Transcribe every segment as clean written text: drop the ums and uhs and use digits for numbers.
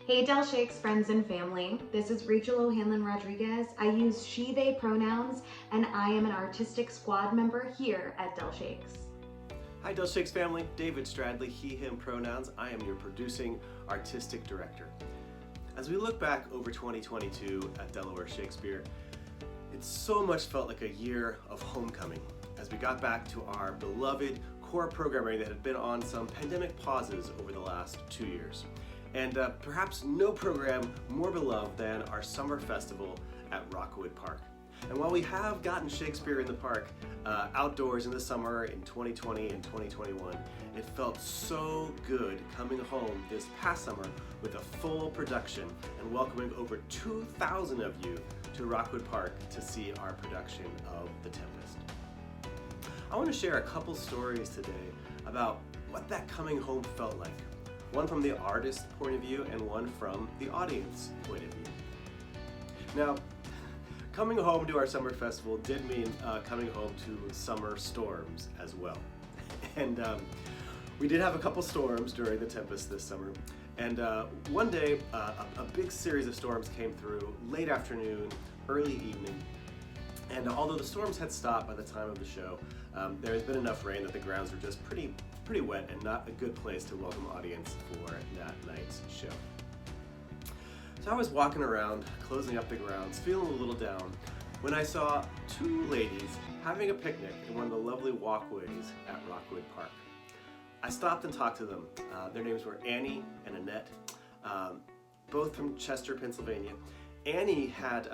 Hey Del Shakes friends and family, this is Rachel O'Hanlon-Rodriguez. I use she, they pronouns, and I am an artistic squad member here at Del Shakes. Hi Del Shakes family, David Stradley, he, him pronouns. I am your producing artistic director. As we look back over 2022 at Delaware Shakespeare, it so much felt like a year of homecoming as we got back to our beloved core programming that had been on some pandemic pauses over the last 2 years. And perhaps no program more beloved than our summer festival at Rockwood Park. And while we have gotten Shakespeare in the park outdoors in the summer in 2020 and 2021, it felt so good coming home this past summer with a full production and welcoming over 2,000 of you to Rockwood Park to see our production of The Tempest. I want to share a couple stories today about what that coming home felt like. One from the artist's point of view and one from the audience point of view. Now, coming home to our summer festival did mean coming home to summer storms as well. And we did have a couple storms during the Tempest this summer. And one day, a big series of storms came through late afternoon, early evening. And although the storms had stopped by the time of the show, there has been enough rain that the grounds were just pretty wet and not a good place to welcome audience for that night's show. So I was walking around, closing up the grounds, feeling a little down, when I saw two ladies having a picnic in one of the lovely walkways at Rockwood Park. I stopped and talked to them. Their names were Annie and Annette, both from Chester, Pennsylvania. Annie had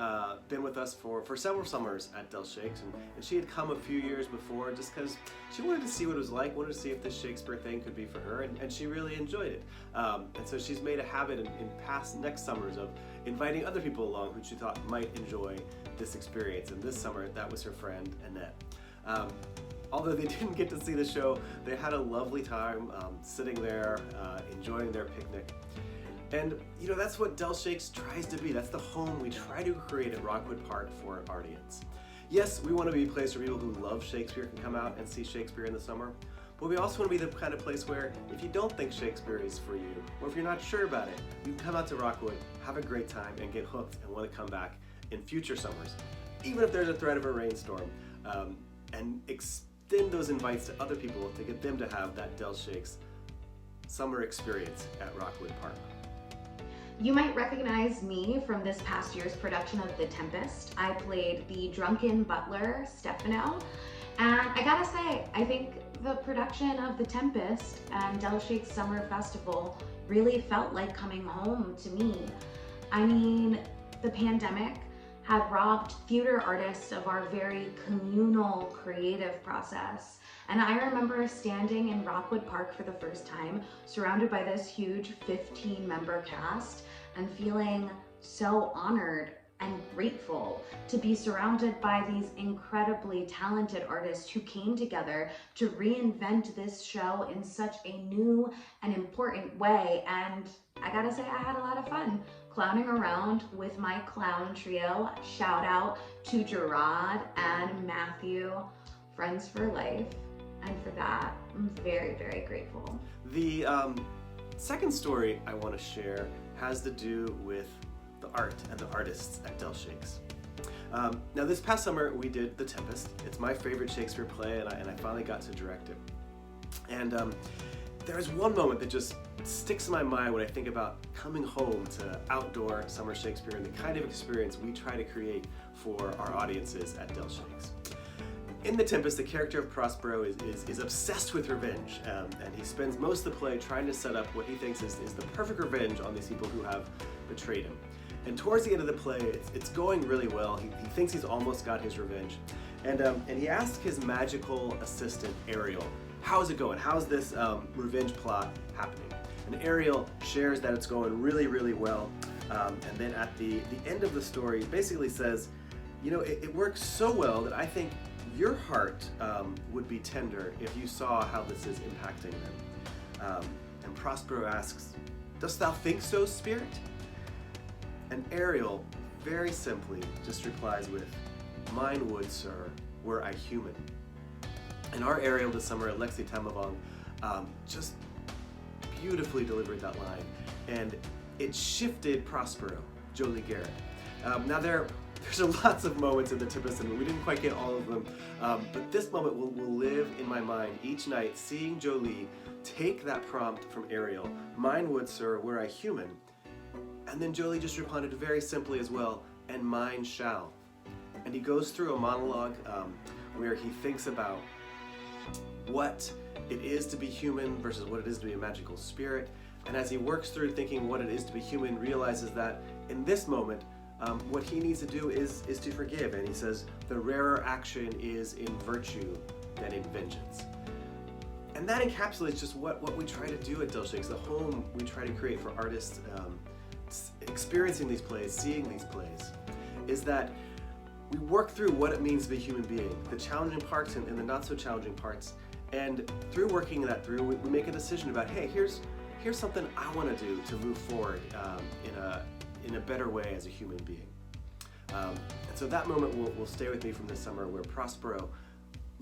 been with us for several summers at Del Shakes, and she had come a few years before just because she wanted to see what it was like, wanted to see if this Shakespeare thing could be for her, and she really enjoyed it. And so she's made a habit in next summers of inviting other people along who she thought might enjoy this experience, and this summer that was her friend Annette. Although they didn't get to see the show, they had a lovely time sitting there, enjoying their picnic. And you know, that's what Del Shakes tries to be. That's the home we try to create at Rockwood Park for an audience. Yes, we want to be a place where people who love Shakespeare can come out and see Shakespeare in the summer, but we also want to be the kind of place where if you don't think Shakespeare is for you, or if you're not sure about it, you can come out to Rockwood, have a great time, and get hooked and want to come back in future summers, even if there's a threat of a rainstorm, and extend those invites to other people to get them to have that Del Shakes summer experience at Rockwood Park. You might recognize me from this past year's production of The Tempest. I played the drunken butler, Stefano, and I gotta say, I think the production of The Tempest and Del Shakes Summer Festival really felt like coming home to me. I mean, the pandemic had robbed theater artists of our very communal creative process. And I remember standing in Rockwood Park for the first time, surrounded by this huge 15-member cast, and feeling so honored and grateful to be surrounded by these incredibly talented artists who came together to reinvent this show in such a new and important way. And I gotta say, I had a lot of fun clowning around with my clown trio. Shout out to Gerard and Matthew, friends for life. And for that, I'm very, very grateful. The second story I want to share has to do with the art and the artists at Del Shakes. Now this past summer we did The Tempest. It's my favorite Shakespeare play, and I finally got to direct it. And there is one moment that just sticks in my mind when I think about coming home to outdoor summer Shakespeare and the kind of experience we try to create for our audiences at Del Shakes. In The Tempest, the character of Prospero is obsessed with revenge, and he spends most of the play trying to set up what he thinks is the perfect revenge on these people who have betrayed him. And towards the end of the play, it's going really well. He thinks he's almost got his revenge. And he asks his magical assistant, Ariel, how's it going? How's this revenge plot happening? And Ariel shares that it's going really, really well. And then at the end of the story, basically says, you know, it works so well that I think your heart would be tender if you saw how this is impacting them. And Prospero asks, dost thou think so, spirit? And Ariel very simply just replies with, mine would, sir, were I human. And our Ariel this summer, Alexei Tamavong, just beautifully delivered that line. And it shifted Prospero, Jolie Garrett. Now there's lots of moments in the TEMPEST, and we didn't quite get all of them, but this moment will live in my mind each night, seeing Jolie take that prompt from Ariel, "Mine would, sir, were I human," and then Jolie just responded very simply as well, "And mine shall." And he goes through a monologue where he thinks about what it is to be human versus what it is to be a magical spirit, and as he works through thinking what it is to be human, realizes that in this moment, what he needs to do is to forgive, and he says the rarer action is in virtue than in vengeance. And that encapsulates just what we try to do at Del Shakes, the home we try to create for artists experiencing these plays, seeing these plays, is that we work through what it means to be a human being, the challenging parts and the not so challenging parts, and through working that through, we make a decision about, hey, here's something I want to do to move forward in a better way as a human being. And so that moment will stay with me from this summer, where Prospero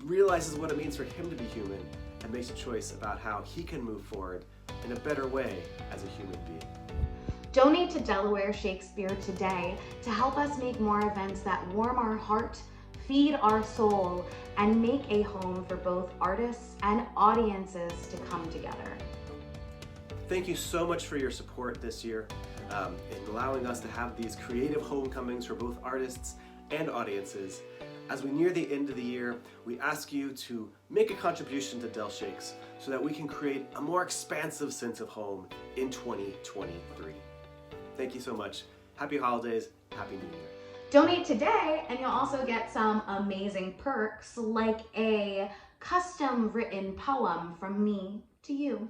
realizes what it means for him to be human and makes a choice about how he can move forward in a better way as a human being. Donate to Delaware Shakespeare today to help us make more events that warm our heart, feed our soul, and make a home for both artists and audiences to come together. Thank you so much for your support this year in allowing us to have these creative homecomings for both artists and audiences. As we near the end of the year, we ask you to make a contribution to Del Shakes so that we can create a more expansive sense of home in 2023. Thank you so much. Happy holidays, Happy New Year. Donate today and you'll also get some amazing perks like a custom written poem from me to you.